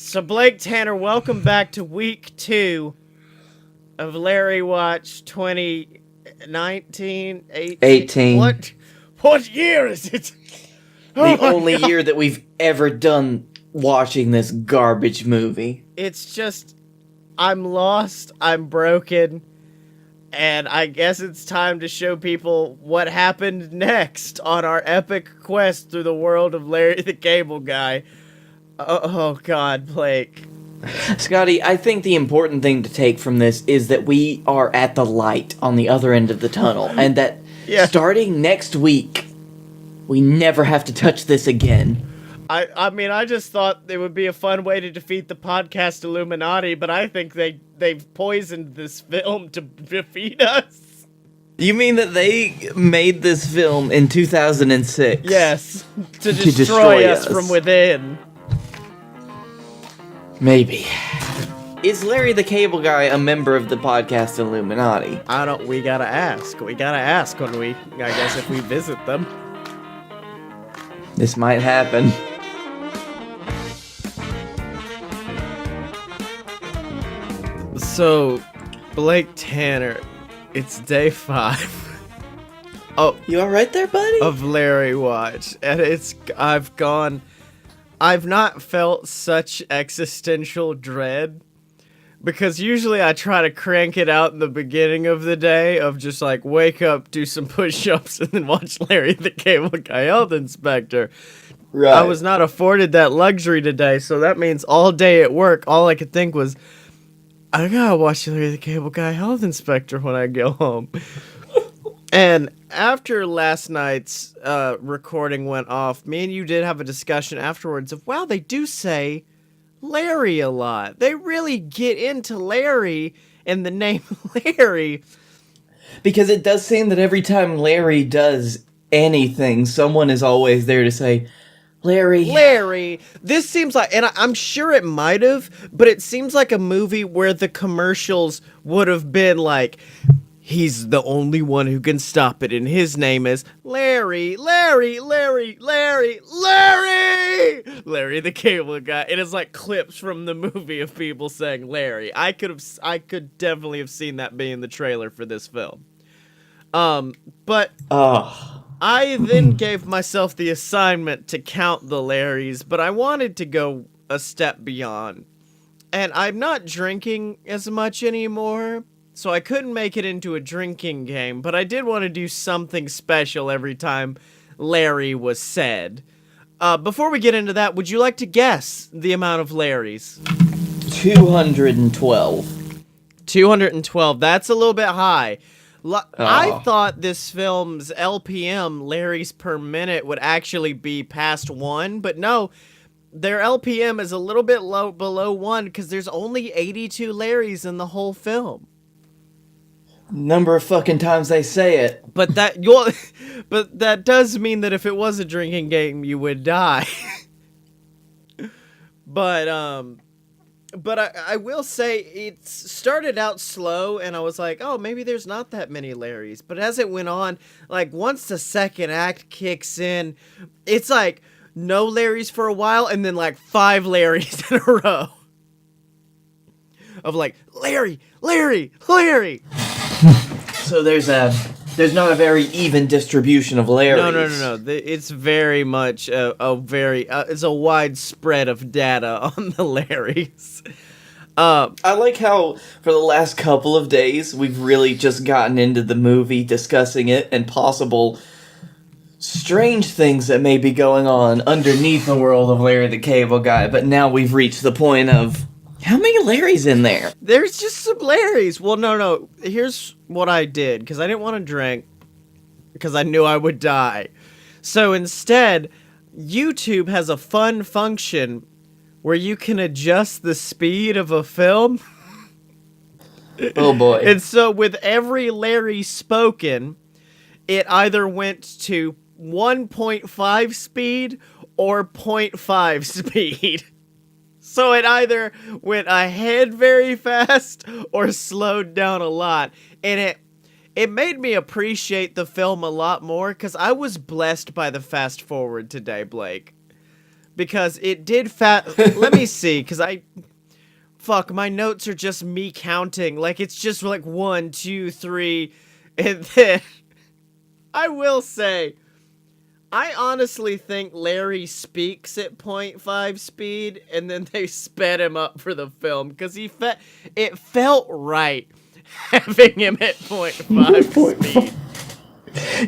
So Blake Tanner, welcome back to week 2 of Larry Watch 2019, 18. 18. What year is it? The only year that we've ever done watching this garbage movie. It's just, I'm lost, I'm broken, and I guess it's time to show people what happened next on our epic quest through the world of Larry the Cable Guy. Oh God, Blake. Scotty, I think the important thing to take from this is that we are at the light on the other end of the tunnel, and that starting next week, we never have to touch this again. I mean, I just thought it would be a fun way to defeat the podcast Illuminati, but I think they've poisoned this film to defeat us. You mean that they made this film in 2006? Yes, to destroy us from within. Maybe. Is Larry the Cable Guy a member of the podcast Illuminati? We gotta ask. We gotta ask when I guess if we visit them. This might happen. So, Blake Tanner, it's day 5. Oh, you alright there, buddy? Of Larry Watch, and I've not felt such existential dread, because usually I try to crank it out in the beginning of the day of just like wake up, do some push-ups, and then watch Larry the Cable Guy Health Inspector. Right. I was not afforded that luxury today, so that means all day at work, all I could think was, I gotta watch Larry the Cable Guy Health Inspector when I go home. And after last night's recording went off, me and you did have a discussion afterwards of, wow, they do say Larry a lot. They really get into Larry and the name Larry. Because it does seem that every time Larry does anything, someone is always there to say, Larry. This seems like, and I'm sure it might have, but it seems like a movie where the commercials would have been like, he's the only one who can stop it, and his name is Larry the Cable Guy. It is like clips from the movie of people saying Larry. I could definitely have seen that being the trailer for this film. But I then gave myself the assignment to count the Larrys, but I wanted to go a step beyond. And I'm not drinking as much anymore, so I couldn't make it into a drinking game, but I did want to do something special every time Larry was said. Before we get into that, would you like to guess the amount of Larrys? 212. 212. That's a little bit high. I thought this film's LPM, Larrys per minute, would actually be past 1, but no. Their LPM is a little bit below 1 because there's only 82 Larrys in the whole film. Number of fucking times they say it. But that does mean that if it was a drinking game, you would die. But I will say it started out slow, and I was like, oh, maybe there's not that many Larrys. But as it went on, like once the second act kicks in, it's like no Larrys for a while, and then like 5 Larrys in a row of like Larry. So there's not a very even distribution of Larrys. No. It's very much it's a wide spread of data on the Larrys. I like how for the last couple of days we've really just gotten into the movie, discussing it and possible strange things that may be going on underneath the world of Larry the Cable Guy. But now we've reached the point of, how many Larrys in there? There's just some Larrys. Well, no. Here's what I did, because I didn't want to drink, because I knew I would die. So instead, YouTube has a fun function where you can adjust the speed of a film. Oh boy. And so with every Larry spoken, it either went to 1.5 speed or 0.5 speed. So it either went ahead very fast or slowed down a lot. And it made me appreciate the film a lot more because I was blessed by the fast forward today, Blake. because it did let me see, because fuck, my notes are just me counting. Like, it's just like 1, 2, 3, and then I will say, I honestly think Larry speaks at 0.5 speed, and then they sped him up for the film, because it felt right having him at 0.5 speed.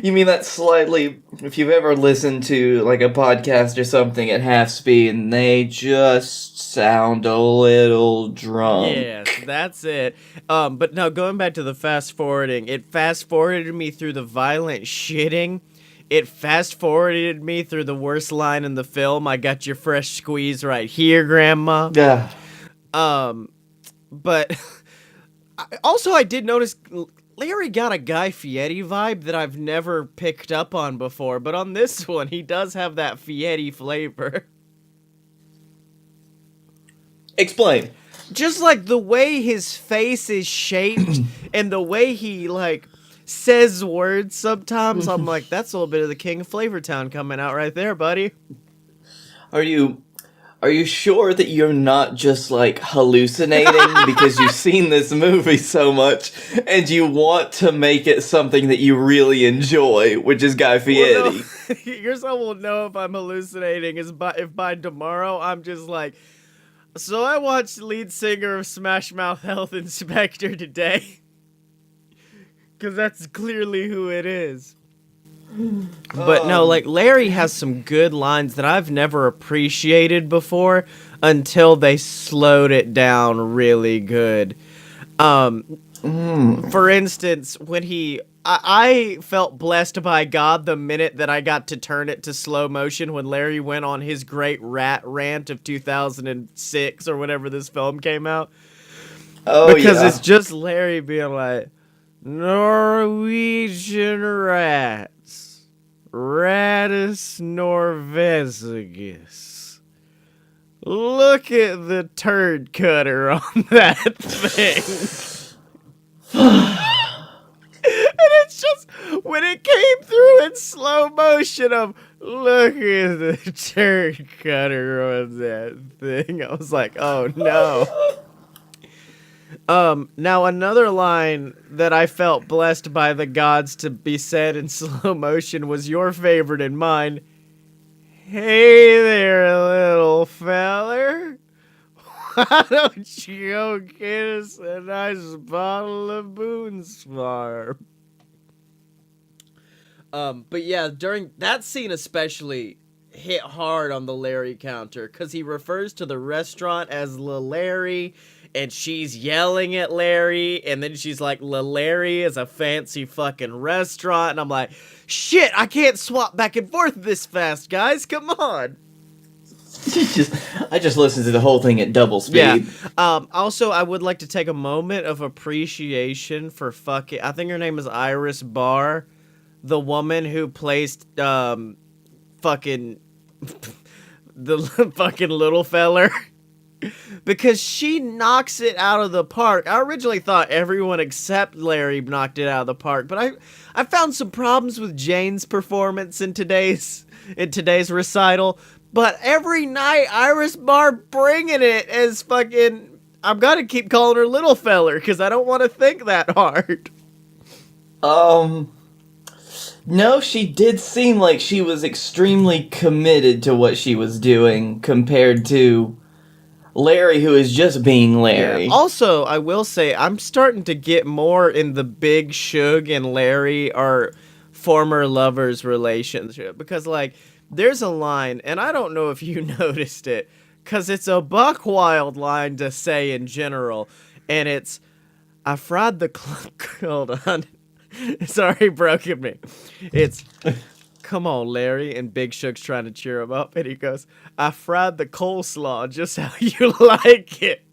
You mean that slightly, if you've ever listened to like a podcast or something at half speed and they just sound a little drunk. Yes, that's it. But no, going back to the fast forwarding, it fast forwarded me through the violent shitting. It fast forwarded me through the worst line in the film. I got your fresh squeeze right here, Grandma. Yeah. But also I did notice Larry got a Guy Fieri vibe that I've never picked up on before, but on this one, he does have that Fieri flavor. Explain. Just like the way his face is shaped and the way he, like, says words sometimes, I'm like, that's a little bit of the King of Flavortown coming out right there, buddy. Are you sure that you're not just, like, hallucinating because you've seen this movie so much and you want to make it something that you really enjoy, which is Guy Fieri? Well, no, here's how we'll know if I'm hallucinating, is if by tomorrow I'm just like, so I watched lead singer of Smash Mouth Health Inspector today. Because that's clearly who it is. But no, like, Larry has some good lines that I've never appreciated before until they slowed it down really good. For instance, when I felt blessed by God the minute that I got to turn it to slow motion when Larry went on his great rat rant of 2006 or whenever this film came out. Oh, because yeah. it's just Larry being like, Norwegian rats, Rattus norvegigus. Look at the turd cutter on that thing. And it's just, when it came through in slow motion of, look at the turd cutter on that thing, I was like, oh no. Now another line that I felt blessed by the gods to be said in slow motion was your favorite and mine. Hey there, little feller. Why don't you go get us a nice bottle of Boone's Farm? But yeah, during that scene especially hit hard on the Larry counter, because he refers to the restaurant as La Larry, and she's yelling at Larry, and then she's like, La Larry is a fancy fucking restaurant, and I'm like, shit, I can't swap back and forth this fast, guys, come on. I just listened to the whole thing at double speed. Yeah. Also, I would like to take a moment of appreciation for I think her name is Iris Barr, the woman who placed, fucking the fucking little feller, because she knocks it out of the park. I originally thought everyone except Larry knocked it out of the park, but I found some problems with Jane's performance in today's recital. But every night, Iris Barr bringing it as fucking, I'm gonna keep calling her little feller because I don't want to think that hard. No, she did seem like she was extremely committed to what she was doing compared to Larry, who is just being Larry. Yeah. Also, I will say, I'm starting to get more in the Big Shug and Larry are former lovers relationship, because, like, there's a line, and I don't know if you noticed it, because it's a buck wild line to say in general, and it's, I fried the hold on. Sorry, broken me. It's, come on, Larry, and Big Shug's trying to cheer him up, and he goes, I fried the coleslaw just how you like it.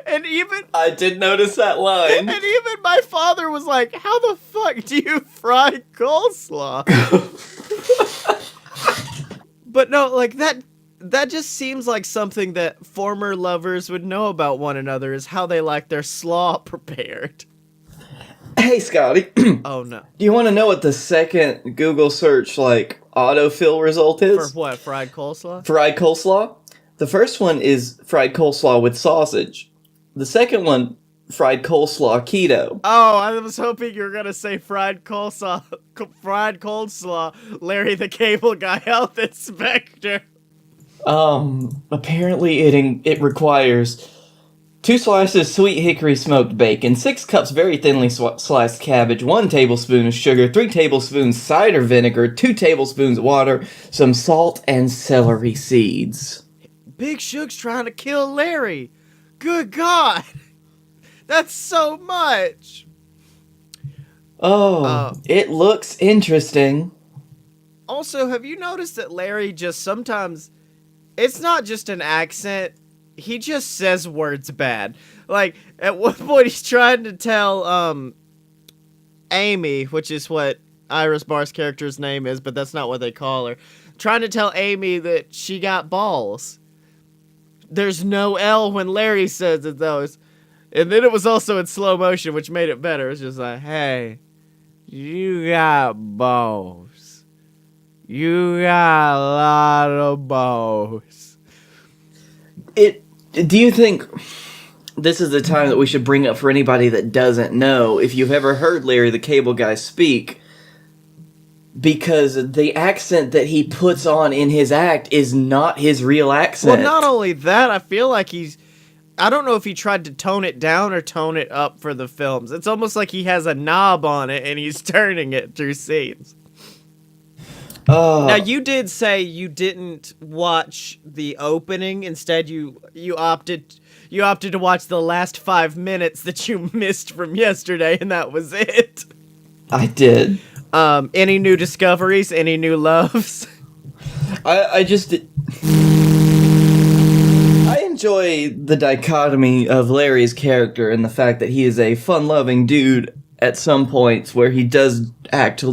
And even I did notice that line. And even my father was like, how the fuck do you fry coleslaw? But no, like, that just seems like something that former lovers would know about one another, is how they like their slaw prepared. Hey, Scotty. Oh no. Do you want to know what the second Google search, like, autofill result For is? what? Fried coleslaw? Fried coleslaw? The first one is fried coleslaw with sausage. The second one, fried coleslaw keto. Oh, I was hoping you were gonna say fried coleslaw. Fried coleslaw. Larry the Cable Guy health inspector. Apparently it requires 2 slices sweet hickory smoked bacon, 6 cups very thinly sliced cabbage, 1 tablespoon of sugar, 3 tablespoons cider vinegar, 2 tablespoons water, some salt, and celery seeds. Big Suge's trying to kill Larry. Good God. That's so much. It looks interesting. Also, have you noticed that Larry just sometimes, it's not just an accent, he just says words bad. Like, at one point he's trying to tell, Amy, which is what Iris Barr's character's name is, but that's not what they call her, trying to tell Amy that she got balls. There's no L when Larry says it, though. And then it was also in slow motion, which made it better. It's just like, hey, you got balls. You got a lot of balls. Do you think this is the time that we should bring up for anybody that doesn't know, if you've ever heard Larry the Cable Guy speak, because the accent that he puts on in his act is not his real accent. Well, not only that, I feel like I don't know if he tried to tone it down or tone it up for the films. It's almost like he has a knob on it and he's turning it through scenes. Now, you did say you didn't watch the opening. Instead, you opted to watch the last 5 minutes that you missed from yesterday, and that was it. I did. Any new discoveries? Any new loves? I enjoy the dichotomy of Larry's character and the fact that he is a fun-loving dude at some points where he does act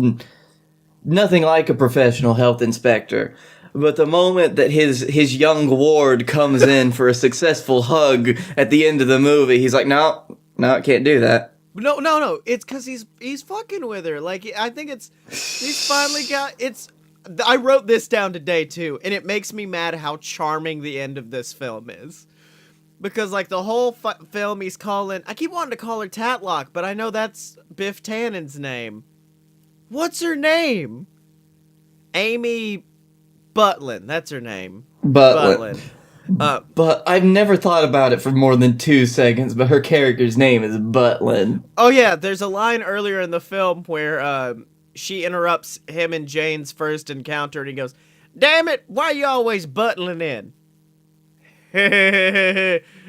nothing like a professional health inspector. But the moment that his young ward comes in for a successful hug at the end of the movie, he's like, no, I can't do that. No. It's because he's fucking with her. Like, I think he's finally got, I wrote this down today, too, and it makes me mad how charming the end of this film is. Because, like, the whole film he's calling, I keep wanting to call her Tatlock, but I know that's Biff Tannen's name. What's her name? Amy Butlin, that's her name. Butlin. Butlin. But I've never thought about it for more than 2 seconds, but her character's name is Butlin. Oh yeah, there's a line earlier in the film where she interrupts him and Jane's first encounter and he goes, "Damn it, why are you always buttling in?"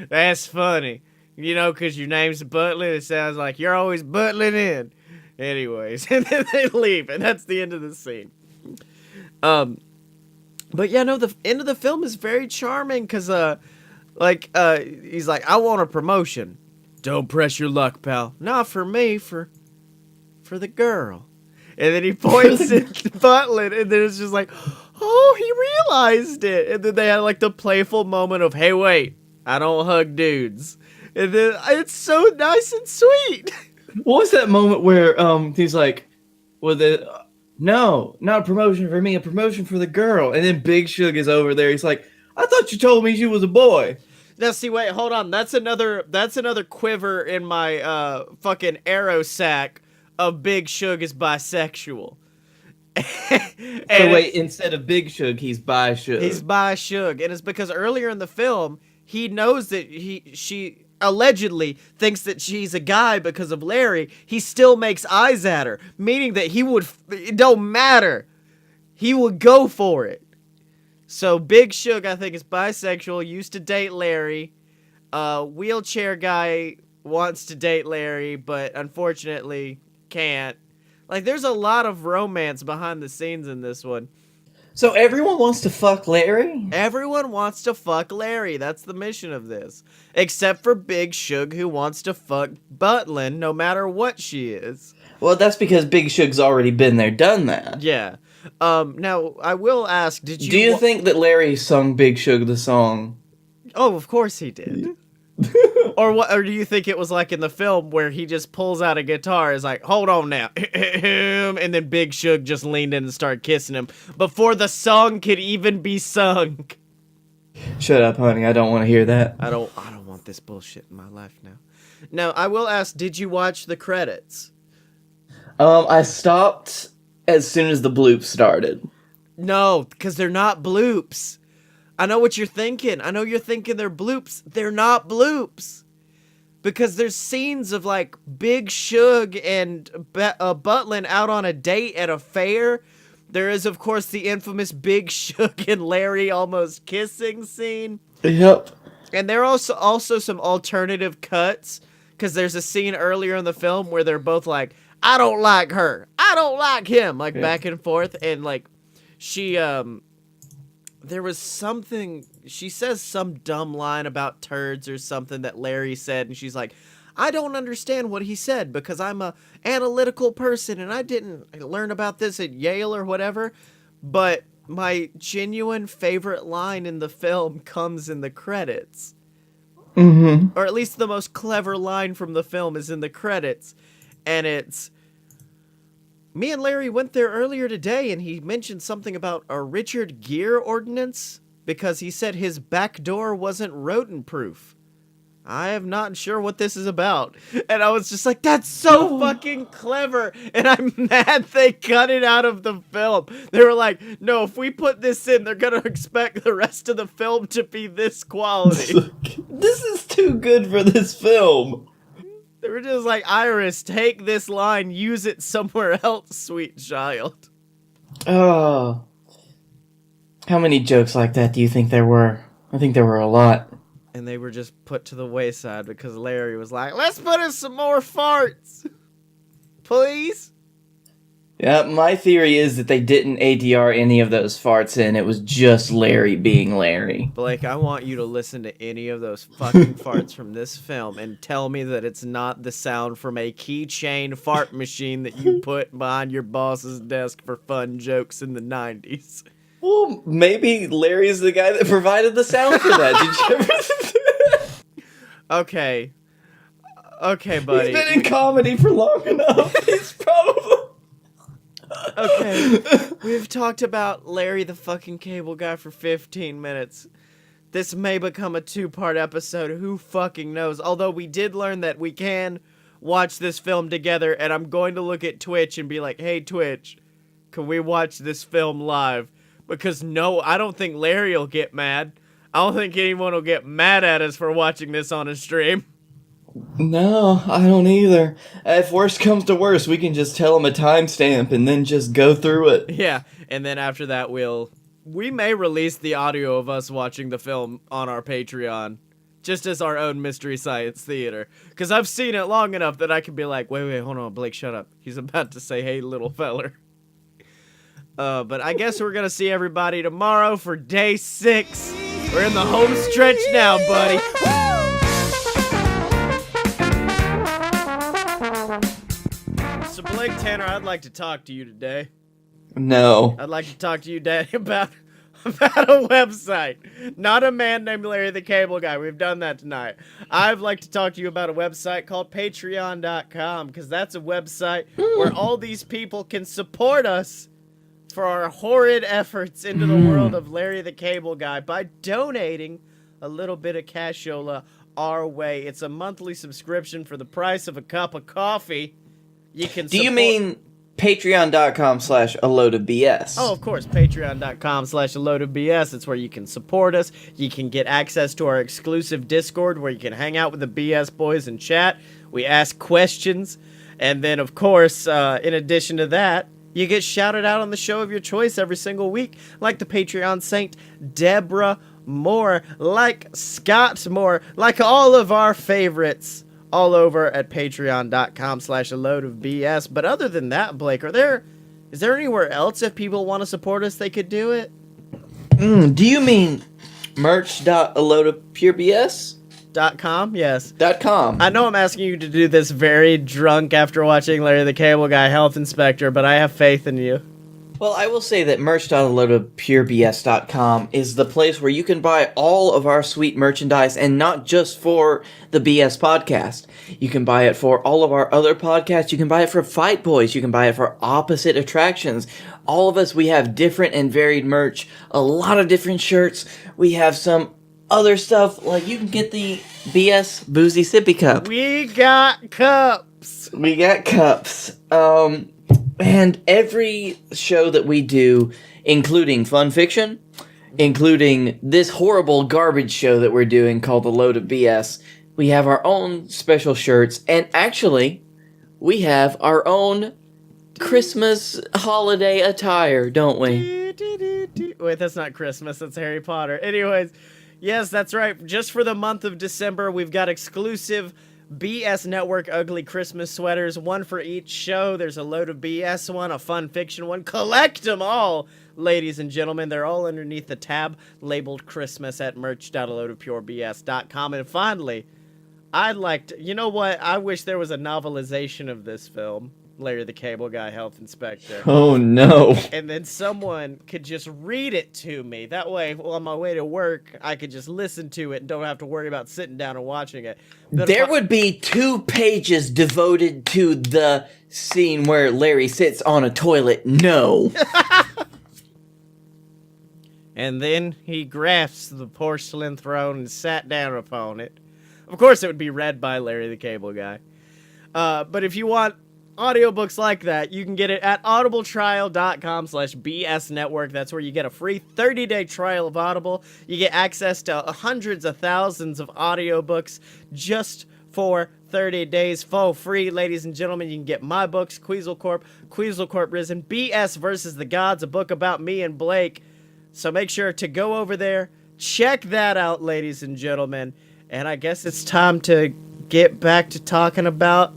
That's funny. You know, because your name's Butlin, it sounds like you're always buttling in. Anyways, and then they leave, and that's the end of the scene. But yeah, no, the end of the film is very charming because, he's like, "I want a promotion." "Don't press your luck, pal." "Not for me, for the girl." And then he points at Butlin, and then it's just like, oh, he realized it. And then they had like the playful moment of, "Hey, wait, I don't hug dudes." And then it's so nice and sweet. What was that moment where he's like, no, not a promotion for me, a promotion for the girl. And then Big Shug is over there. He's like, "I thought you told me she was a boy." Now, see, wait, hold on. That's another quiver in my fucking arrow sack of Big Shug is bisexual. So wait, instead of Big Shug, he's bi Shug. He's bi Shug, and it's because earlier in the film he knows that she allegedly thinks that she's a guy because of Larry. He still makes eyes at her, meaning that it don't matter. He would go for it. So Big Shug, I think, is bisexual, used to date Larry. Wheelchair guy wants to date Larry, but unfortunately can't. Like, there's a lot of romance behind the scenes in this one. So everyone wants to fuck Larry? Everyone wants to fuck Larry. That's the mission of this. Except for Big Shug, who wants to fuck Butlin, no matter what she is. Well, that's because Big Shug's already been there, done that. Yeah. Now, I will ask, did you... Do you think that Larry sung Big Shug the song? Oh, of course he did. Or what? Or do you think it was like in the film where he just pulls out a guitar, is like, hold on now, and then Big Shug just leaned in and started kissing him before the song could even be sung? Shut up, honey. I don't want to hear that. I don't want this bullshit in my life now. Now, I will ask, did you watch the credits? I stopped as soon as the bloop started. No, because they're not bloops. I know what you're thinking. I know you're thinking they're bloops. They're not bloops. Because there's scenes of, like, Big Shug and Butlin out on a date at a fair. There is, of course, the infamous Big Shug and Larry almost kissing scene. Yep. And there are also some alternative cuts. Because there's a scene earlier in the film where they're both like, I don't like her. I don't like him. Like, back and forth. And, like, she, there was something, she says some dumb line about turds or something that Larry said, and she's like, I don't understand what he said because I'm a analytical person and I didn't learn about this at Yale or whatever. But my genuine favorite line in the film comes in the credits. Mm-hmm. Or at least the most clever line from the film is in the credits. And it's, me and Larry went there earlier today, and he mentioned something about a Richard Gere ordinance because he said his back door wasn't rodent-proof. I am not sure what this is about. And I was just like, that's so fucking clever. And I'm mad they cut it out of the film. They were like, no, if we put this in, they're going to expect the rest of the film to be this quality. This is too good for this film. They were just like, Iris, take this line, use it somewhere else, sweet child. Oh. How many jokes like that do you think there were? I think there were a lot. And they were just put to the wayside because Larry was like, let's put in some more farts. Please? Yeah, my theory is that they didn't ADR any of those farts in. It was just Larry being Larry. Blake, I want you to listen to any of those fucking farts from this film and tell me that it's not the sound from a keychain fart machine that you put behind your boss's desk for fun jokes in the 90s. Well, maybe Larry's the guy that provided the sound for that. Did you ever... Okay, buddy. He's been in comedy for long enough. He's probably... Okay, we've talked about Larry the fucking Cable Guy for 15 minutes. This may become a 2-part episode, who fucking knows. Although we did learn that we can watch this film together, and I'm going to look at Twitch and be like, hey Twitch, can we watch this film live? Because no, I don't think Larry will get mad. I don't think anyone will get mad at us for watching this on a stream. No, I don't either. If worst comes to worst, we can just tell him a timestamp and then just go through it. Yeah, and then after that we may release the audio of us watching the film on our Patreon, just as our own Mystery Science Theater. Because I've seen it long enough that I can be like, wait, hold on, Blake, shut up. He's about to say, hey, little feller. But I guess we're going to see everybody tomorrow for day 6. We're in the home stretch now, buddy. So Blake Tanner, I'd like to talk to you today. No. I'd like to talk to you, Daddy, about a website. Not a man named Larry the Cable Guy. We've done that tonight. I'd like to talk to you about a website called Patreon.com, because that's a website where all these people can support us for our horrid efforts into the world of Larry the Cable Guy by donating a little bit of cashola our way. It's a monthly subscription for the price of a cup of coffee. You can. Do you mean patreon.com/aloadofbs? Oh, of course, patreon.com/aloadofbs. It's where you can support us. You can get access to our exclusive Discord where you can hang out with the BS boys and chat. We ask questions. And then, of course, in addition to that, you get shouted out on the show of your choice every single week, like the Patreon saint Deborah Moore, like Scott Moore, like all of our favorites, all over at patreon.com/aloadofbs. But other than that, Blake, is there anywhere else if people want to support us they could do it? Do you mean merch.aloadofpurebs.com? Yes. .com. I know I'm asking you to do this very drunk after watching Larry the Cable Guy Health Inspector, but I have faith in you. Well, I will say that merch.aloadofpurebs.com is the place where you can buy all of our sweet merchandise, and not just for the BS podcast. You can buy it for all of our other podcasts. You can buy it for Fight Boys. You can buy it for Opposite Attractions. All of us, we have different and varied merch, a lot of different shirts. We have some other stuff, like you can get the BS Boozy Sippy Cup. We got cups. We got cups. And every show that we do, including Fun Fiction, including this horrible garbage show that we're doing called A Load of BS, we have our own special shirts, and actually, we have our own Christmas holiday attire, don't we? Wait, that's not Christmas, that's Harry Potter. Anyways, yes, that's right. Just for the month of December, we've got exclusive BS Network ugly Christmas sweaters, one for each show. There's a Load of BS one, a Fun Fiction one. Collect them all, ladies and gentlemen. They're all underneath the tab labeled Christmas at merch.aloadofpurebs.com. And finally, I'd like to, you know what? I wish there was a novelization of this film, Larry the Cable Guy, Health Inspector. Oh no. And then someone could just read it to me. That way, on my way to work, I could just listen to it and don't have to worry about sitting down and watching it. But there would be 2 pages devoted to the scene where Larry sits on a toilet. No. And then he grasped the porcelain throne and sat down upon it. Of course, it would be read by Larry the Cable Guy. But if you want audiobooks like that, you can get it at audibletrial.com/bsnetwork. That's where you get a free 30-day trial of Audible. You get access to hundreds of thousands of audiobooks just for 30 days for free. Ladies and gentlemen, you can get my books, Queasel Corp, Risen, BS versus the Gods, a book about me and Blake. So make sure to go over there, check that out, ladies and gentlemen. And I guess it's time to get back to talking about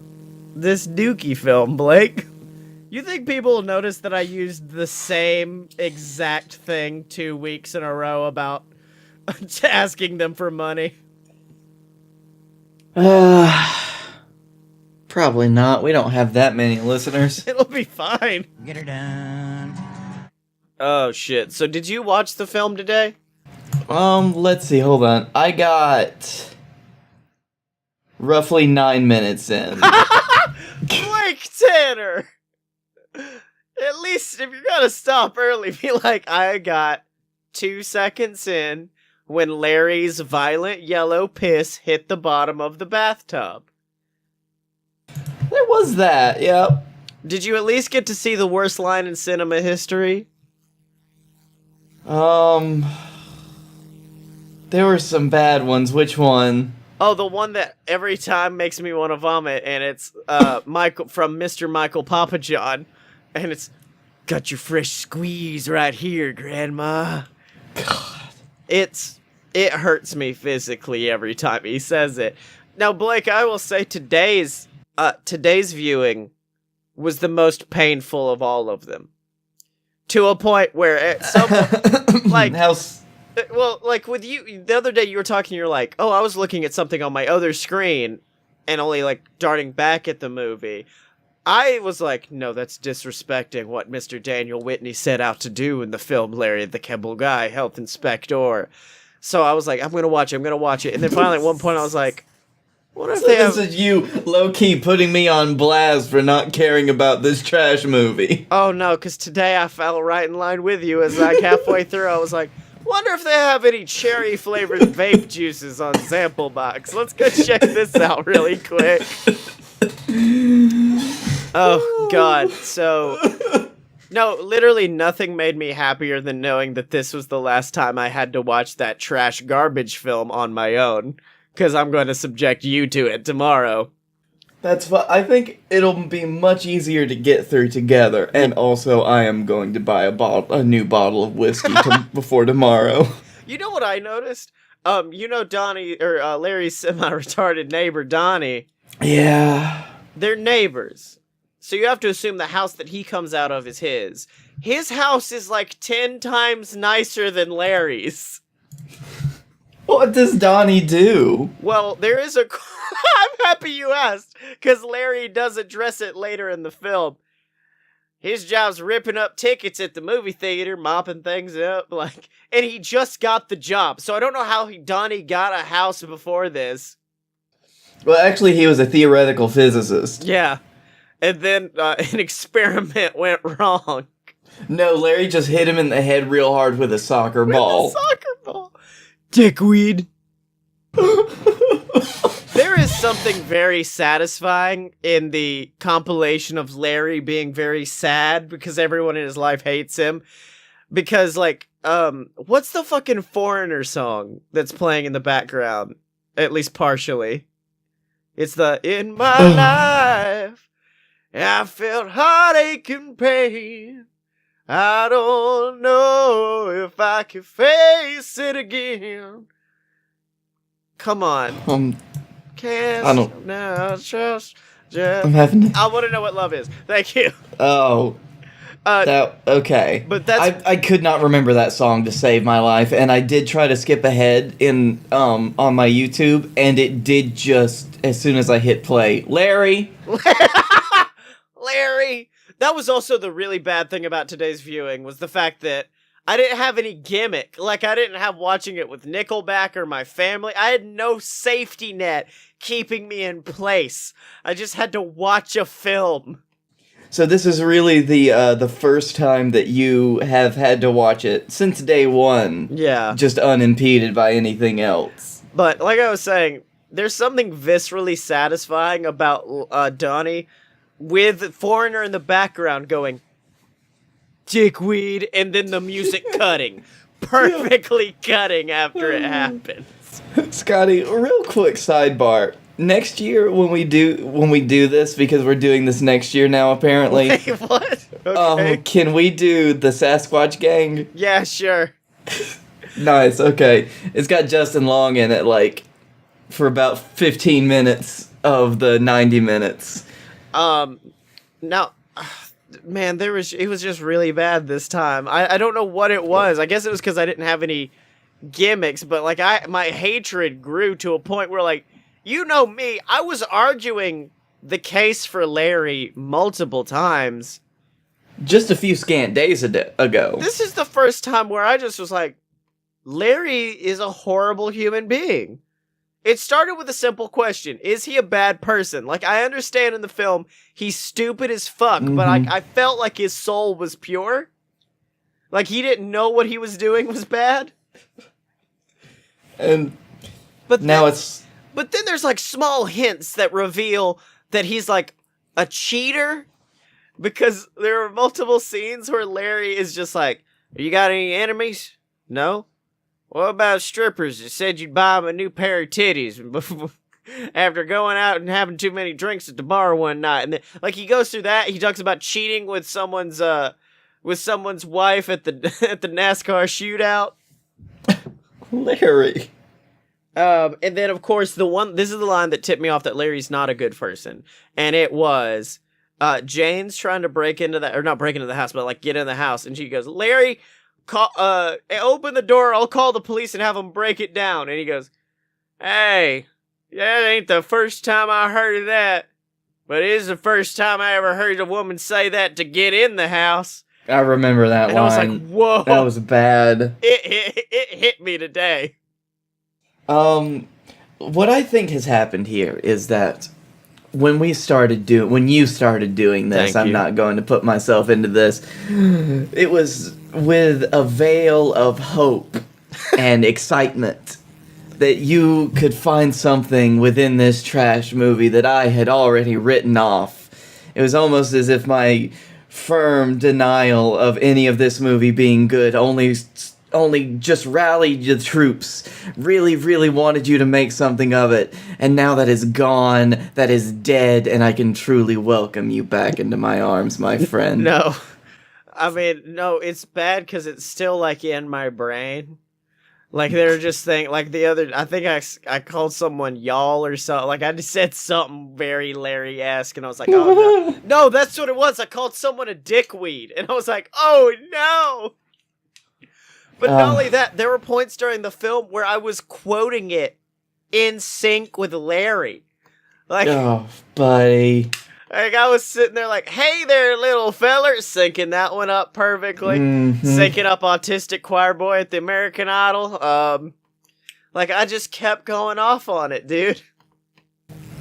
this Dookie film, Blake. You think people will notice that I used the same exact thing 2 weeks in a row about asking them for money? Probably not. We don't have that many listeners. It'll be fine. Get her done. Oh, shit. So did you watch the film today? Let's see. Hold on. I got roughly 9 minutes in. Blake Tanner! At least if you're gonna stop early, be like, I got 2 seconds in when Larry's violent yellow piss hit the bottom of the bathtub. There was that, yep. Did you at least get to see the worst line in cinema history? There were some bad ones. Which one? Oh, the one that every time makes me want to vomit, and it's Michael from Mr. Michael Papa John, and it's got your fresh squeeze right here, Grandma. God, it hurts me physically every time he says it. Now, Blake, I will say today's viewing was the most painful of all of them, to a point where at some like well, like with you, the other day you were talking, you're like, oh, I was looking at something on my other screen and only like darting back at the movie. I was like, no, that's disrespecting what Mr. Daniel Whitney set out to do in the film Larry the Cable Guy, Health Inspector. So I was like, I'm going to watch it. And then finally at one point I was like, what if this is you low-key putting me on blast for not caring about this trash movie. Oh no, because today I fell right in line with you as like halfway through I was like, wonder if they have any cherry-flavored vape juices on Sample Box. Let's go check this out really quick. Oh, God. So, no, literally nothing made me happier than knowing that this was the last time I had to watch that trash garbage film on my own, because I'm going to subject you to it tomorrow. That's fine. I think it'll be much easier to get through together, and also I am going to buy a new bottle of whiskey before tomorrow. You know what I noticed? You know Donnie, or Larry's semi-retarded neighbor, Donnie. Yeah. They're neighbors. So you have to assume the house that he comes out of is his. His house is like 10 times nicer than Larry's. What does Donnie do? Well, there is a... I'm happy you asked, because Larry does address it later in the film. his job's ripping up tickets at the movie theater, mopping things up, like, and he just got the job. So I don't know how Donnie got a house before this. Well, actually, he was a theoretical physicist. Yeah. And then an experiment went wrong. No, Larry just hit him in the head real hard with a soccer ball. Soccer ball. Dickweed. There is something very satisfying in the compilation of Larry being very sad because everyone in his life hates him. Because, like, what's the fucking Foreigner song that's playing in the background? At least partially. It's the In My Life, I felt heartache and pain. I don't know if I can face it again. Come on. Can't I don't... now just I'm having... I want to know what love is. Thank you. Oh. Okay. But that's... I could not remember that song to save my life, and I did try to skip ahead in on my YouTube, and it did just as soon as I hit play. Larry! Larry! That was also the really bad thing about today's viewing, was the fact that I didn't have any gimmick. Like, I didn't have watching it with Nickelback or my family. I had no safety net keeping me in place. I just had to watch a film. So this is really the first time that you have had to watch it since day one. Yeah. Just unimpeded by anything else. But, like I was saying, there's something viscerally satisfying about Donnie with Foreigner in the background going, Dickweed, and then the music cutting. Perfectly cutting after it happens. Scotty, real quick sidebar. Next year when we do this, because we're doing this next year now apparently. Wait, what? Okay. Can we do the Sasquatch Gang? Yeah, sure. Nice, okay. It's got Justin Long in it, like, for about 15 minutes of the 90 minutes. Now, man, it was just really bad this time. I don't know what it was. I guess it was because I didn't have any gimmicks, but, like, my hatred grew to a point where, like, you know me, I was arguing the case for Larry multiple times. Just a few scant days ago. This is the first time where I just was like, Larry is a horrible human being. It started with a simple question. Is he a bad person? Like, I understand in the film, he's stupid as fuck, but I felt like his soul was pure. Like, he didn't know what he was doing was bad. But then there's, like, small hints that reveal that he's, like, a cheater. Because there are multiple scenes where Larry is just like, you got any enemies? No? What about strippers that said you'd buy them a new pair of titties after going out and having too many drinks at the bar one night? And then, like, he goes through that. He talks about cheating with someone's wife at the at the NASCAR shootout. Larry. And then, of course, this is the line that tipped me off that Larry's not a good person. And it was, Jane's trying to break into the, or not break into the house, but, like, get in the house. And she goes, Larry, open the door, I'll call the police and have them break it down. And he goes, hey, that ain't the first time I heard of that. But it is the first time I ever heard a woman say that to get in the house. I remember that line. I was like, whoa. That was bad. It hit me today. What I think has happened here is that when you started doing this, I'm not going to put myself into this. It was with a veil of hope and excitement that you could find something within this trash movie that I had already written off. It was almost as if my firm denial of any of this movie being good only just rallied the troops, really wanted you to make something of it, and now that is gone, that is dead, and I can truly welcome you back into my arms, my friend. No. I mean, no, it's bad because it's still, like, in my brain. Like, they're just saying, like, I think I called someone y'all or something. Like, I just said something very Larry-esque, and I was like, oh, no. No, that's what it was. I called someone a dickweed, and I was like, oh, no. But not only that, there were points during the film where I was quoting it in sync with Larry. Like, oh, buddy. Like, I was sitting there like, hey there, little feller, syncing that one up perfectly. Syncing up Autistic Choir Boy at the American Idol. Like, I just kept going off on it, dude.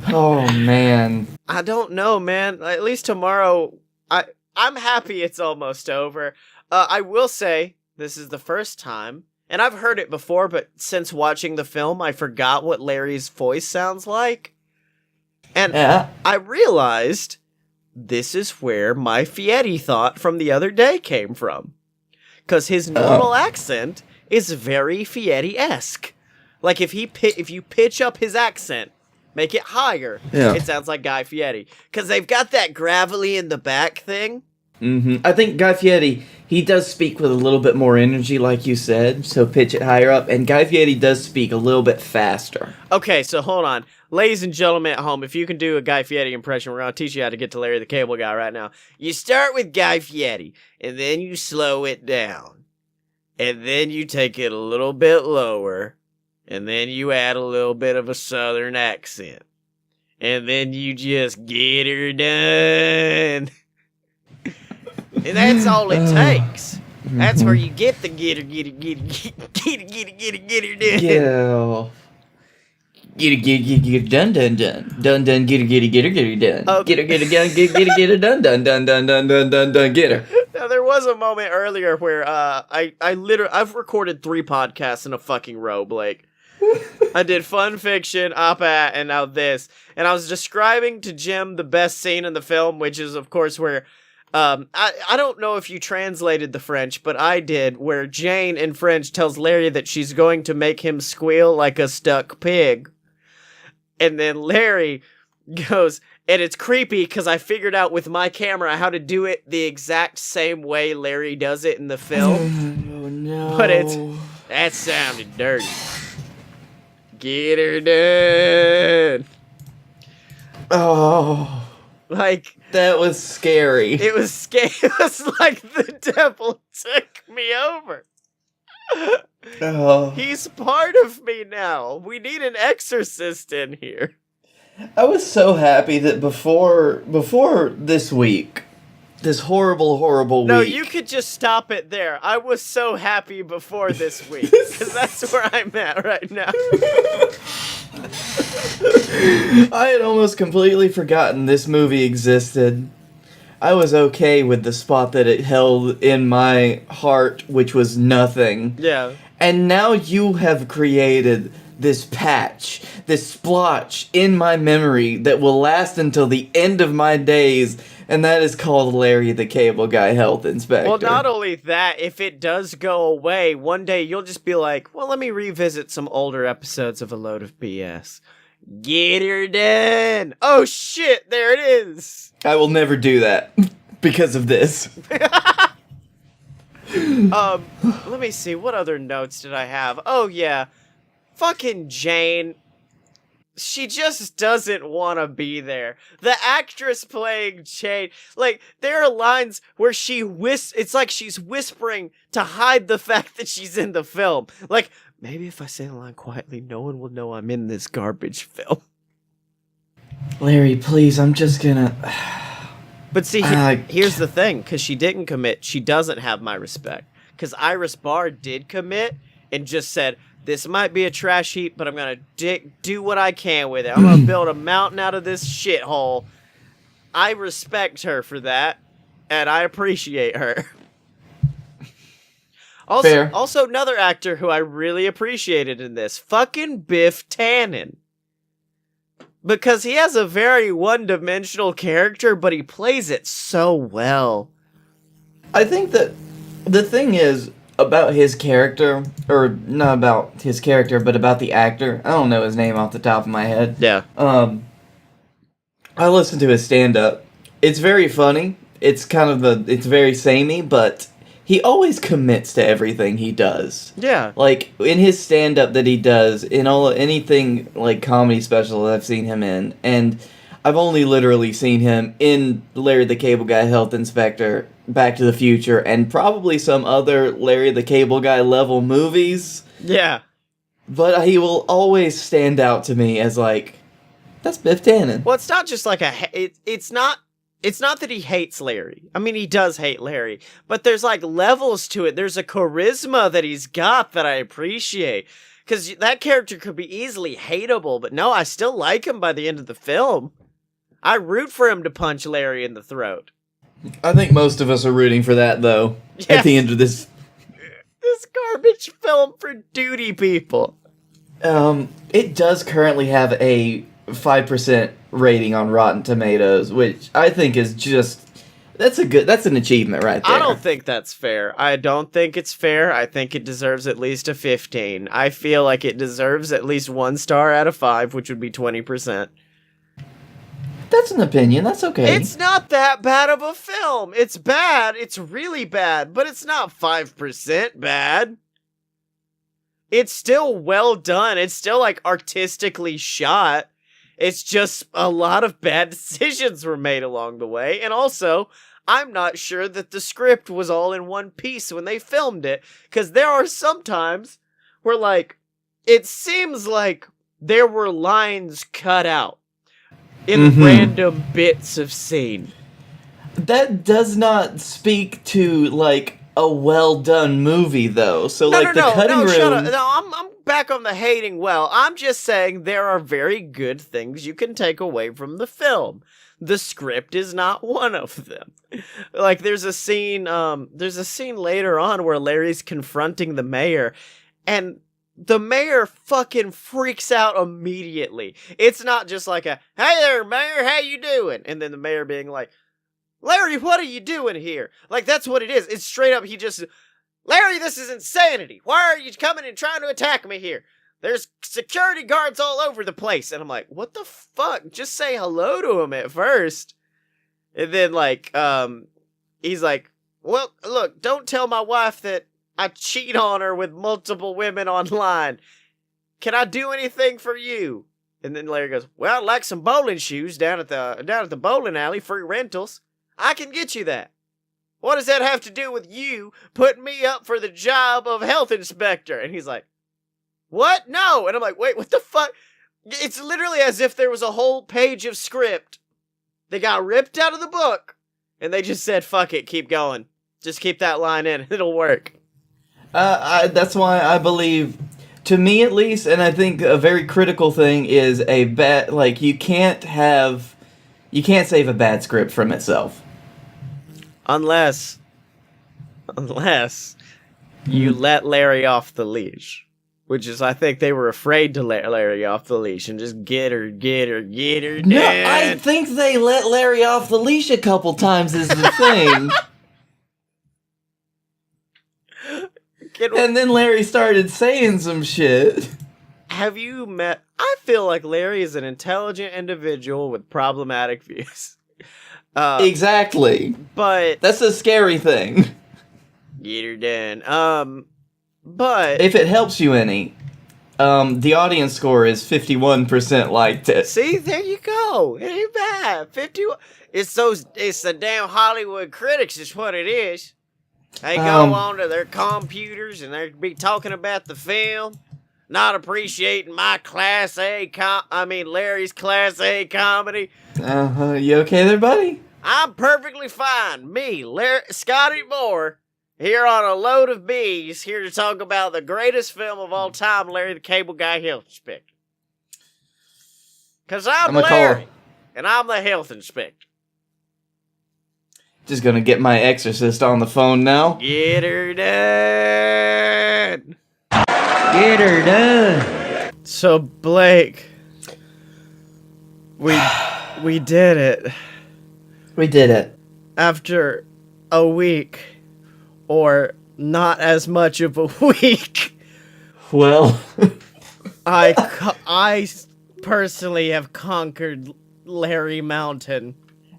Oh, man. I don't know, man. At least tomorrow, I'm happy it's almost over. I will say, this is the first time, and I've heard it before, but since watching the film, I forgot what Larry's voice sounds like. And Yeah. I realized this is where my Fieri thought from the other day came from. Because his normal accent is very Fieri-esque. Like, if you pitch up his accent, make it higher, it sounds like Guy Fieri. Because they've got that gravelly in the back thing. I think Guy Fieri, he does speak with a little bit more energy, like you said, so pitch it higher up. And Guy Fieri does speak a little bit faster. Okay, so hold on. Ladies and gentlemen at home, if you can do a Guy Fieri impression, we're going to teach you how to get to Larry the Cable Guy right now. You start with Guy Fieri, and then you slow it down. And then you take it a little bit lower, and then you add a little bit of a southern accent. And then you just get her done. And that's all it takes. That's where you get the get her done. Get her done done get her done Okay. get her done done get her. Now, there was a moment earlier where I've recorded 3 podcasts in a fucking row, Blake. I did Fun Fiction, Op-At, and now this. And I was describing to Jim the best scene in the film, which is, of course, where I don't know if you translated the French, but I did, where Jane in French tells Larry that she's going to make him squeal like a stuck pig. And then Larry goes, and it's creepy because I figured out with my camera how to do it the exact same way Larry does it in the film. Oh no. But that sounded dirty. Get her done. Oh, Like, that was scary. it was scary. It was like the devil took me over. Oh. He's part of me now. We need an exorcist in here. I was so happy that before this week, this horrible No, week. you could just stop it there. I was so happy before this week, because that's where I'm at right now. I had almost completely forgotten this movie existed. I was okay with the spot that it held in my heart, which was nothing. Yeah. And now you have created this patch, this splotch in my memory that will last until the end of my days, and that is called Larry the Cable Guy Health Inspector. Well, not only that, if it does go away, one day you'll just be like, well, let me revisit some older episodes of A Load of BS. Get her done! Oh shit, there it is! I will never do that because of this. Let me see, what other notes did I have? Oh yeah, fucking Jane. She just doesn't want to be there. The actress playing Jane, like, there are lines where it's like she's whispering to hide the fact that she's in the film. Like, maybe if I say the line quietly, no one will know I'm in this garbage film. Larry, please, I'm just gonna... But see, here's the thing, because she didn't commit, she doesn't have my respect. Because Iris Barr did commit and just said, this might be a trash heap, but I'm going to do what I can with it. I'm going to build a mountain out of this shithole. I respect her for that, and I appreciate her. Fair. Also, another actor who I really appreciated in this, fucking Biff Tannen. Because he has a very one-dimensional character, but he plays it so well. I think that the thing is about his character, or not about his character, but about the actor. I don't know his name off the top of my head. Yeah. I listened to his stand-up. It's very funny. It's it's very samey, but he always commits to everything he does. Yeah. Like, in his stand-up that he does, in anything, like, comedy special that I've seen him in, and I've only literally seen him in Larry the Cable Guy Health Inspector, Back to the Future, and probably some other Larry the Cable Guy level movies. Yeah. But he will always stand out to me as, like, That's Biff Tannen. Well, it's not just like it's not that he hates Larry. I mean, he does hate Larry, but there's like levels to it. There's a charisma that he's got that I appreciate. Because that character could be easily hateable, but no, I still like him by the end of the film. I root for him to punch Larry in the throat. I think most of us are rooting for that, though, at the end of this. This garbage film for duty people. It does currently have a 5% rating on Rotten Tomatoes, which I think is just... That's an achievement right there. I don't think that's fair. I don't think it's fair. I think it deserves at least a 15. I feel like it deserves at least 1 star out of 5, which would be 20%. That's an opinion. That's okay. It's not that bad of a film. It's bad. It's really bad, but it's not 5% bad. It's still well done. It's still like artistically shot. It's just a lot of bad decisions were made along the way. And also, I'm not sure that the script was all in one piece when they filmed it. Because there are some times where, like, it seems like there were lines cut out in random bits of scene. That does not speak to, like, a well-done movie, though. So, the cutting room... shut up. No, I'm back on the hating well. I'm just saying there are very good things you can take away from the film. The script is not one of them. Like, there's a scene later on where Larry's confronting the mayor, and the mayor fucking freaks out immediately. It's not just like a, "Hey there, mayor, how you doing?" And then the mayor being like, "Larry, what are you doing here?" Like, that's what it is. It's straight up, "Larry, this is insanity. Why are you coming and trying to attack me here? There's security guards all over the place." And I'm like, what the fuck? Just say hello to him at first. And then, like, he's like, "Well, look, don't tell my wife that I cheat on her with multiple women online. Can I do anything for you?" And then Larry goes, "Well, I'd like some bowling shoes down at the bowling alley, free rentals. I can get you that. What does that have to do with you putting me up for the job of health inspector?" And he's like, "What? No." And I'm like, wait, what the fuck? It's literally as if there was a whole page of script. They got ripped out of the book, and they just said, "Fuck it, keep going. Just keep that line in. It'll work." That's why I believe, to me at least, and I think a very critical thing is a bad, like, you can't save a bad script from itself. Unless you let Larry off the leash. Which is, I think they were afraid to let Larry off the leash and just get her down. No, I think they let Larry off the leash a couple times is the thing. And then Larry started saying some shit. Have you met... I feel like Larry is an intelligent individual with problematic views. Exactly. But... that's a scary thing. Get her done. But... if it helps you any, the audience score is 51% liked it. See, there you go. It ain't bad. 51... It's the damn Hollywood critics is what it is. They go onto their computers and they be talking about the film, not appreciating my Larry's Class A comedy. You okay there, buddy? I'm perfectly fine. Me, Scotty Moore, here on a load of bees, here to talk about the greatest film of all time, Larry the Cable Guy Health Inspector. Because I'm Larry, and I'm the health inspector. Just gonna get my exorcist on the phone now. Get her done. Get her done. So, Blake, we did it. We did it. After a week, or not as much of a week. Well, I personally have conquered Larry Mountain.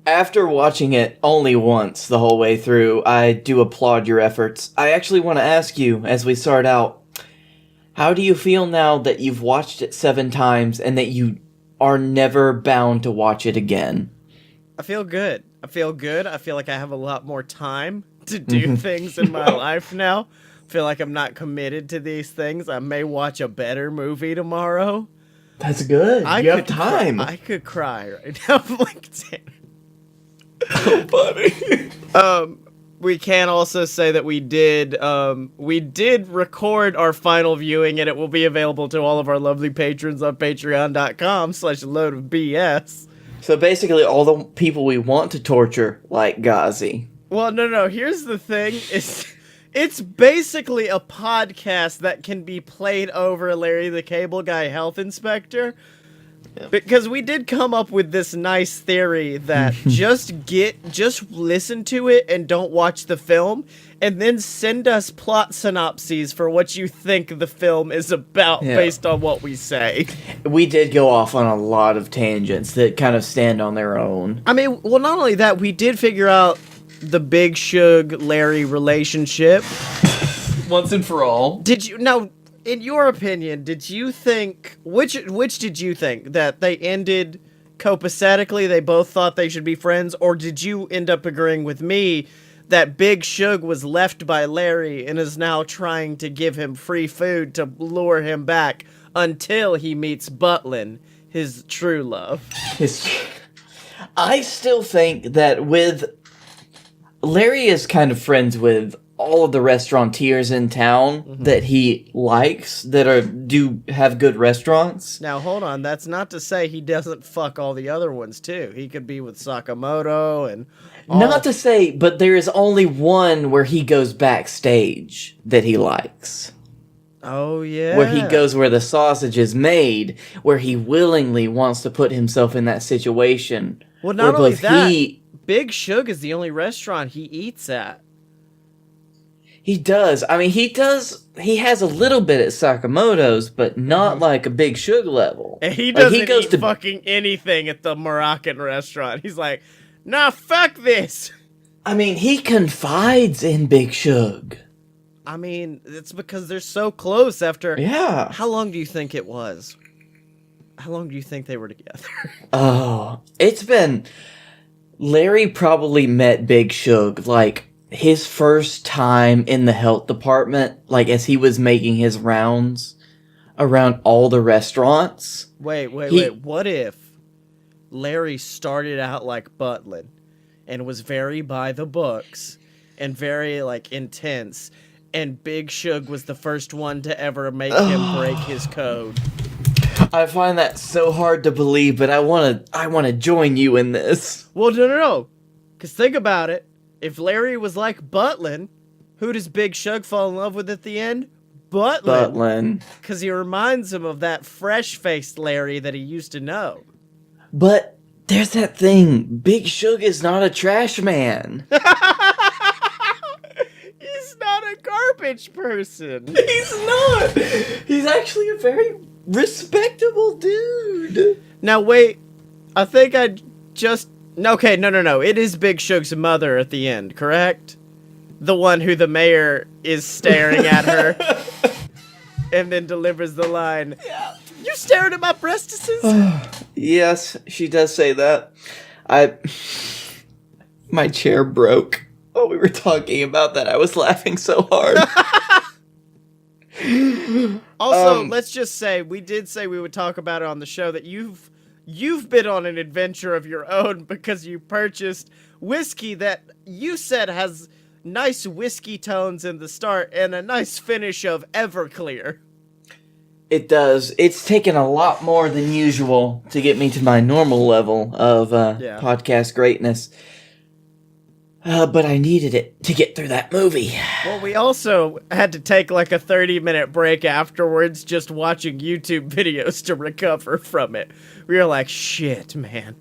After watching it only once the whole way through, I do applaud your efforts. I actually want to ask you, as we start out, how do you feel now that you've watched it 7 times and that you are never bound to watch it again? I feel good. I feel like I have a lot more time to do things in my life now. I feel like I'm not committed to these things. I may watch a better movie tomorrow. That's good. You have time. I could cry right now. I'm like, damn. Oh, buddy. We can also say that we did record our final viewing, and it will be available to all of our lovely patrons on patreon.com/loadofbs. So basically, all the people we want to torture, like Ghazi. Well, no. Here's the thing: it's basically a podcast that can be played over Larry the Cable Guy Health Inspector. Because we did come up with this nice theory that just listen to it and don't watch the film, and then send us plot synopses for what you think the film is about based on what we say. We did go off on a lot of tangents that kind of stand on their own. I mean, well, not only that, we did figure out the Big Shug Larry relationship once and for all. Did you now? In your opinion, did you think which did you think that they ended copacetically? They both thought they should be friends, or did you end up agreeing with me that Big Shug was left by Larry and is now trying to give him free food to lure him back until he meets Butlin, his true love? I still think that with Larry is kind of friends with all of the restaurateurs in town that he likes that do have good restaurants. Now, hold on. That's not to say he doesn't fuck all the other ones, too. He could be with Sakamoto and Not to say, but there is only one where he goes backstage that he likes. Oh, yeah. Where he goes where the sausage is made, where he willingly wants to put himself in that situation. Well, not only that, Big Shug is the only restaurant he eats at. He does. I mean, he has a little bit at Sakamoto's, but not like a Big Shug level. And he doesn't eat fucking anything at the Moroccan restaurant. He's like, nah, fuck this. I mean, he confides in Big Shug. I mean, it's because they're so close after... Yeah. How long do you think it was? How long do you think they were together? Oh, it's been... Larry probably met Big Shug, like, his first time in the health department, like as he was making his rounds around all the restaurants. Wait. What if Larry started out like Butlin and was very by the books and very like intense, and Big Shug was the first one to ever make him break his code? I find that so hard to believe, but I want to join you in this. Well, no. Cuz think about it. If Larry was like Butlin, who does Big Shug fall in love with at the end? Butlin. Because he reminds him of that fresh-faced Larry that he used to know. But there's that thing. Big Shug is not a trash man. He's not a garbage person. He's not. He's actually a very respectable dude. Now, wait. I think I just... Okay, no. It is Big Shug's mother at the end, correct? The one who the mayor is staring at her and then delivers the line, "You staring at my breastises?" Yes, she does say that. My chair broke while we were talking about that. I was laughing so hard. Also, let's just say, we did say we would talk about it on the show, that you've been on an adventure of your own because you purchased whiskey that you said has nice whiskey tones in the start and a nice finish of Everclear. It does. It's taken a lot more than usual to get me to my normal level of podcast greatness. But I needed it to get through that movie. Well, we also had to take like a 30-minute break afterwards just watching YouTube videos to recover from it. We were like, shit, man.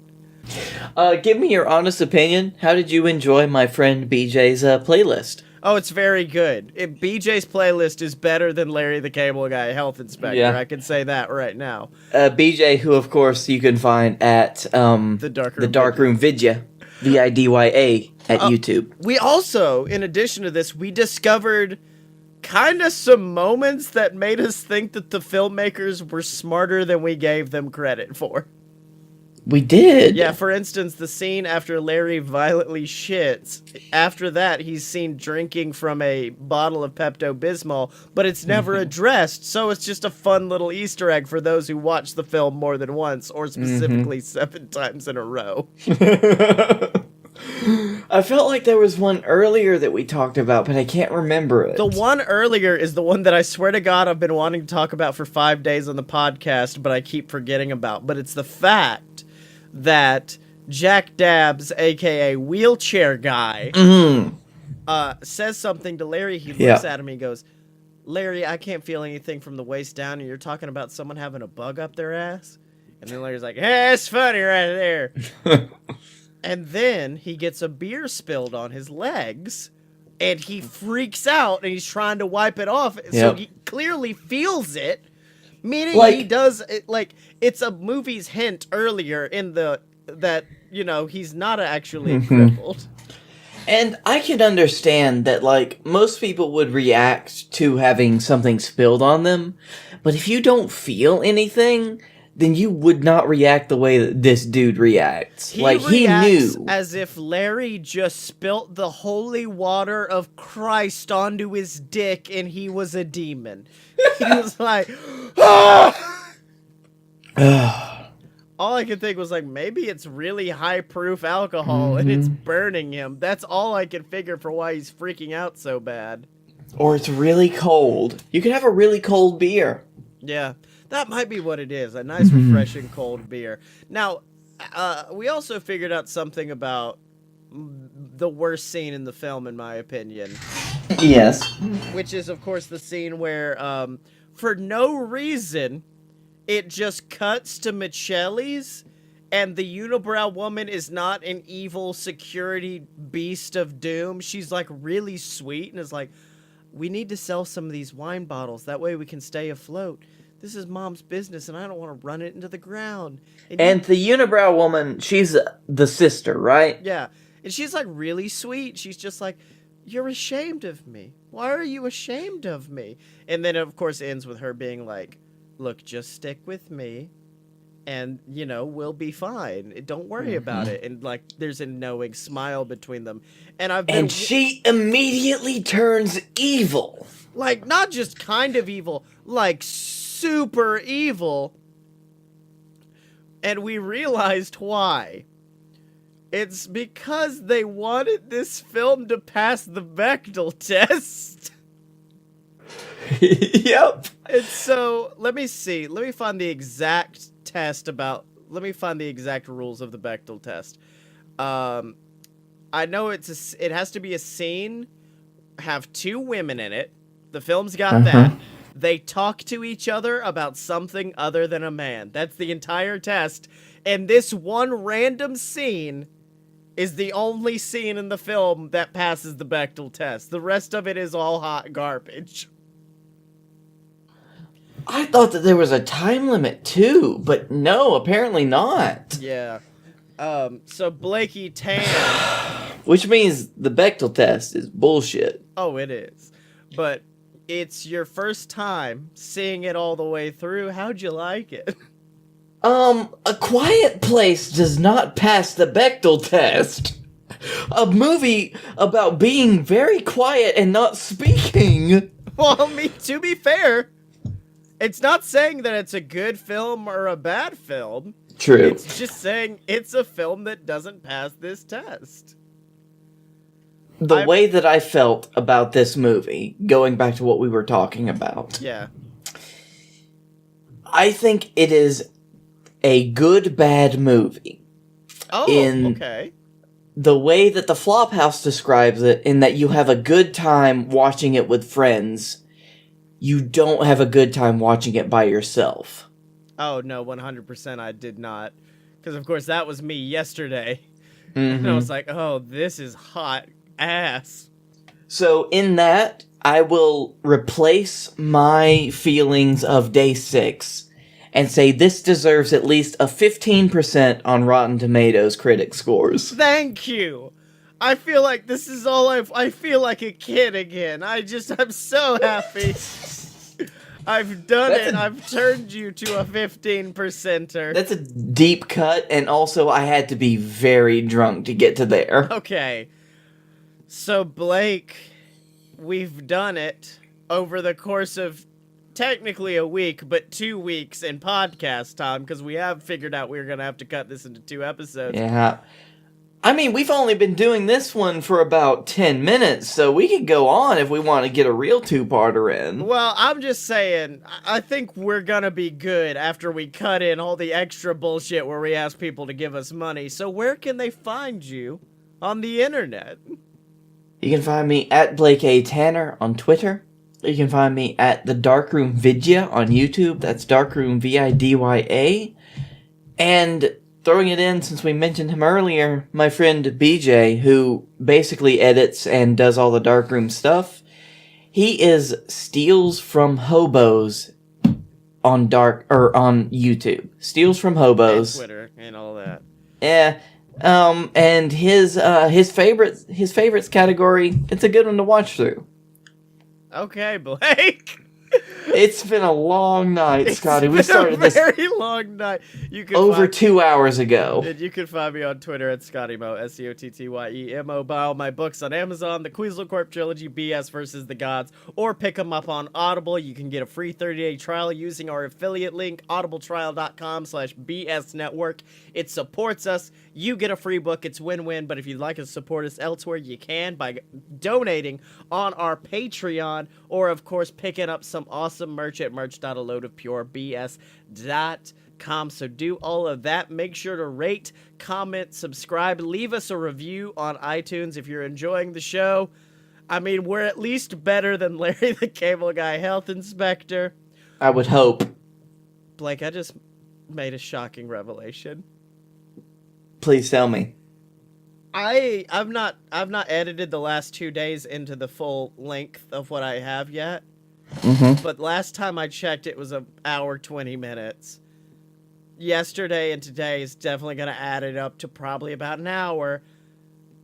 Give me your honest opinion. How did you enjoy my friend BJ's playlist? Oh, it's very good. BJ's playlist is better than Larry the Cable Guy Health Inspector. Yeah. I can say that right now. BJ, who of course you can find at the Darkroom Vidya. VIDYA at YouTube. We also, in addition to this, we discovered kind of some moments that made us think that the filmmakers were smarter than we gave them credit for. We did. Yeah, for instance, the scene after Larry violently shits, after that, he's seen drinking from a bottle of Pepto-Bismol, but it's never addressed, so it's just a fun little Easter egg for those who watch the film more than once, or specifically 7 times in a row. I felt like there was one earlier that we talked about, but I can't remember it. The one earlier is the one that I swear to God I've been wanting to talk about for 5 days on the podcast, but I keep forgetting about. But it's the fact that Jack Dabbs, aka Wheelchair Guy, says something to Larry. He looks at him and he goes, Larry, I can't feel anything from the waist down, and you're talking about someone having a bug up their ass? And then Larry's like, hey, it's funny right there. And then he gets a beer spilled on his legs, and he freaks out, and he's trying to wipe it off. So he clearly feels it, meaning he does it, like, it's a movie's hint earlier in that he's not actually crippled. And I can understand that, like, most people would react to having something spilled on them, but if you don't feel anything, then you would not react the way that this dude reacts. He knew. As if Larry just spilt the holy water of Christ onto his dick and he was a demon. He was like, ah! All I could think was like, maybe it's really high proof alcohol and it's burning him. That's all I could figure for why he's freaking out so bad. Or it's really cold. You can have a really cold beer. Yeah. That might be what it is. A nice, refreshing cold beer. Now, we also figured out something about the worst scene in the film, in my opinion. Yes. Which is, of course, the scene where, for no reason, it just cuts to Michelle's, and the unibrow woman is not an evil security beast of doom. She's, like, really sweet and is like, we need to sell some of these wine bottles. That way we can stay afloat. This is Mom's business, and I don't want to run it into the ground. And the unibrow woman, she's the sister, right? Yeah. And she's, like, really sweet. She's just like, you're ashamed of me. Why are you ashamed of me? And then, of course, ends with her being like, look, just stick with me, and, we'll be fine. Don't worry about it. And, like, there's a knowing smile between them. And she immediately turns evil. Like, not just kind of evil, like, super evil, and we realized why. It's because they wanted this film to pass the Bechdel test. Yep. And so, let me find the exact rules of the Bechdel test. I know it has to be a scene, have 2 women in it. The film's got that. They talk to each other about something other than a man. That's the entire test. And this one random scene is the only scene in the film that passes the Bechdel test. The rest of it is all hot garbage. I thought that there was a time limit too, but no, apparently not. Yeah. So Blakey Tan... Which means the Bechdel test is bullshit. Oh, it is. But... it's your first time seeing it all the way through. How'd you like it? A Quiet Place does not pass the Bechdel test. A movie about being very quiet and not speaking. Well, I mean, to be fair, it's not saying that it's a good film or a bad film. True. It's just saying it's a film that doesn't pass this test. The way that I felt about this movie, going back to what we were talking about. Yeah. I think it is a good, bad movie. Oh, okay. The way that the Flophouse describes it, in that you have a good time watching it with friends, you don't have a good time watching it by yourself. Oh, no, 100% I did not. Because, of course, that was me yesterday. And I was like, oh, this is hot ass. So in that, I will replace my feelings of Day 6 and say this deserves at least a 15% on Rotten Tomatoes critic scores. Thank you. I feel like this is all I feel like a kid again. I'm so happy. I've done That's it. I've turned you to a 15%er. That's a deep cut, and also I had to be very drunk to get to there. Okay. So, Blake, we've done it over the course of technically a week, but 2 weeks in podcast time, because we have figured out we're going to have to cut this into 2 episodes. Yeah. I mean, we've only been doing this one for about 10 minutes, so we could go on if we want to get a real two-parter in. Well, I'm just saying, I think we're gonna be good after we cut in all the extra bullshit where we ask people to give us money. So where can they find you on the internet? You can find me at Blake A. Tanner on Twitter. You can find me at the Darkroom Vidya on YouTube. That's Darkroom Vidya. And throwing it in, since we mentioned him earlier, my friend BJ, who basically edits and does all the Darkroom stuff, he is Steals from Hobos on YouTube. Steals from Hobos. And Twitter and all that. Yeah. And his favorites category, it's a good one to watch through. Okay, Blake. It's been a long night, Scotty. We started this very long night. You can over 2 hours ago. And you can find me on Twitter at ScottyMo, ScottyEmo. Buy all my books on Amazon, the Queasel Corp trilogy, BS vs. the Gods, or pick them up on Audible. You can get a free 30-day trial using our affiliate link, audibletrial.com/BS Network. It supports us. You get a free book. It's win-win. But if you'd like to support us elsewhere, you can by donating on our Patreon, or of course picking up some awesome merch at merch.aloadofpurebs.com. So do all of that. Make sure to rate, comment, subscribe, leave us a review on iTunes if you're enjoying the show. I mean, we're at least better than Larry the Cable Guy Health Inspector. I would hope. Blake, I just made a shocking revelation. Please tell me. I've not edited the last 2 days into the full length of what I have yet. Mm-hmm. But last time I checked, it was an hour 20 minutes. Yesterday and today is definitely going to add it up to probably about an hour,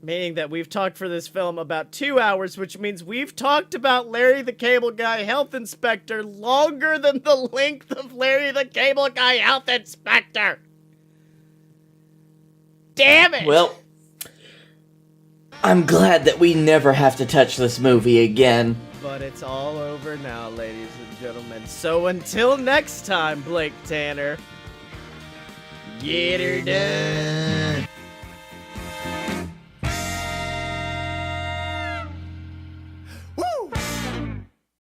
meaning that we've talked for this film about 2 hours, which means we've talked about Larry the Cable Guy Health Inspector longer than the length of Larry the Cable Guy Health Inspector. Damn it! Well, I'm glad that we never have to touch this movie again. But it's all over now, ladies and gentlemen. So until next time, Blake Tanner, get her done.